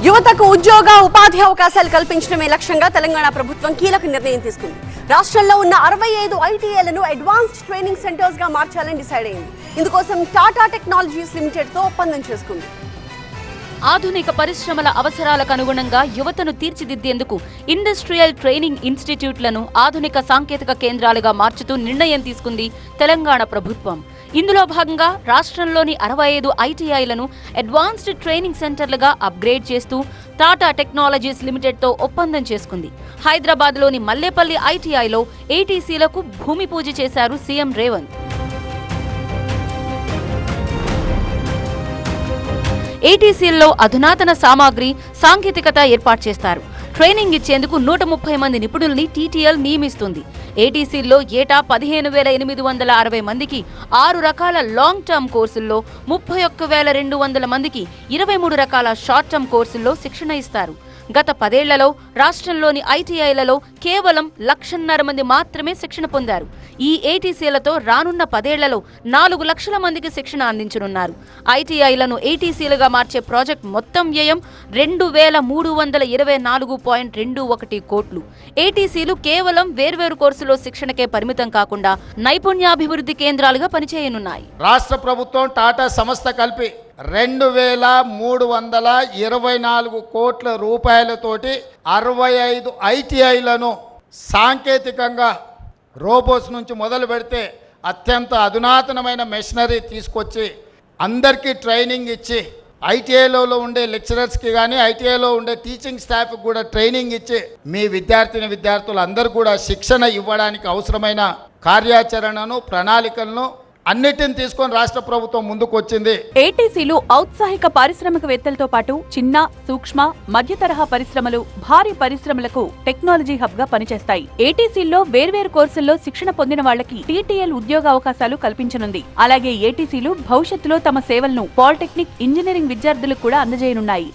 యువతకు ఉద్యోగ ఉపాధి అవకాశాలు కల్పించడమే లక్ష్యంగా తెలంగాణ ప్రభుత్వం కీలక నిర్ణయం తీసుకుంది. రాష్ట్రంలో ఉన్న 65 ఐటీఐలను అడ్వాన్స్డ్ ట్రైనింగ్ సెంటర్స్ గా మార్చాలని డిసైడ్ అయింది. ఇందుకోసం టాటా టెక్నాలజీస్ లిమిటెడ్ తో ఒప్పందం చేసుకుంది. ఆధునిక పరిశ్రమల అవసరాలకు అనుగుణంగా యువతను తీర్చిదిద్దేందుకు ఇండస్ట్రియల్ ట్రైనింగ్ ఇన్స్టిట్యూట్లను ఆధునిక సాంకేతిక కేంద్రాలుగా మార్చుతూ నిర్ణయం తీసుకుంది తెలంగాణ ప్రభుత్వం. ఇందులో భాగంగా రాష్ట్రంలోని 65 ఐటీఐలను అడ్వాన్స్డ్ ట్రైనింగ్ సెంటర్లుగా అప్గ్రేడ్ చేస్తూ టాటా టెక్నాలజీస్ లిమిటెడ్తో ఒప్పందం చేసుకుంది. హైదరాబాద్లోని మల్లేపల్లి ఐటీఐలో ఏటీసీలకు భూమి పూజ చేశారు సీఎం రేవంత్. ఏటీసీల్లో అధునాతన సామాగ్రి, సాంకేతికత ఏర్పాటు చేస్తారు. ట్రైనింగ్ ఇచ్చేందుకు 130 మంది నిపుణుల్ని టీటీఎల్ నియమిస్తుంది. ఏటీసీల్లో ఏటా 15,860 మందికి 6 రకాల లాంగ్ టర్మ్ కోర్సుల్లో, 31,200 మందికి 23 రకాల షార్ట్ టర్మ్ కోర్సుల్లో శిక్షణ ఇస్తారు. గత 10 ఏళ్లలో రాష్ట్రంలోని ఐటీఐలలో కేవలం 1,50,000 మంది మాత్రమే శిక్షణ పొందారు. ఈ ఏటీసీలతో రానున్న 10 ఏళ్లలో 4 లక్షల మందికి శిక్షణ అందించనున్నారు. ఐటీఐలను ఏటీసీలుగా మార్చే ప్రాజెక్ట్ మొత్తం వ్యయం 2,324.21 కోట్లు. ఏటీసీలు కేవలం వేర్వేరు కోర్సులో శిక్షణకే పరిమితం కాకుండా నైపుణ్యాభివృద్ధి కేంద్రాలుగా పనిచేయనున్నాయి. రాష్ట్ర ప్రభుత్వం టాటా సంస్థ కలిపి 2,324 కోట్ల రూపాయలతోటి 65 ఐటీఐలను సాంకేతికంగా రోబోట్స్ నుంచి మొదలు పెడితే అత్యంత అధునాతనమైన మెషినరీ తీసుకొచ్చి అందరికీ ట్రైనింగ్ ఇచ్చి, ఐటీఐలో ఉండే లెక్చరర్స్కి కానీ ఐటీఐలో ఉండే టీచింగ్ స్టాఫ్కి కూడా ట్రైనింగ్ ఇచ్చి మీ విద్యార్థులు అందరూ కూడా శిక్షణ ఇవ్వడానికి అవసరమైన కార్యాచరణను, ప్రణాళికలను అన్నిటిని తీసుకొని రాష్ట్ర ప్రభుత్వం ముందుకు వచ్చింది. ఏటీసీలు ఔత్సాహిక పారిశ్రామికవేత్తలతో పాటు చిన్న, సూక్ష్మ, మధ్య తరహా పరిశ్రమలు, భారీ పరిశ్రమలకు టెక్నాలజీ హబ్ గా పనిచేస్తాయి. ఏటీసీల్లో వేర్వేరు కోర్సుల్లో శిక్షణ పొందిన వాళ్లకి టీటీఎల్ ఉద్యోగ అవకాశాలు కల్పించనుంది. అలాగే ఏటీసీలు భవిష్యత్తులో తమ సేవలను పాలిటెక్నిక్, ఇంజనీరింగ్ విద్యార్థులకు కూడా అందజేయనున్నాయి.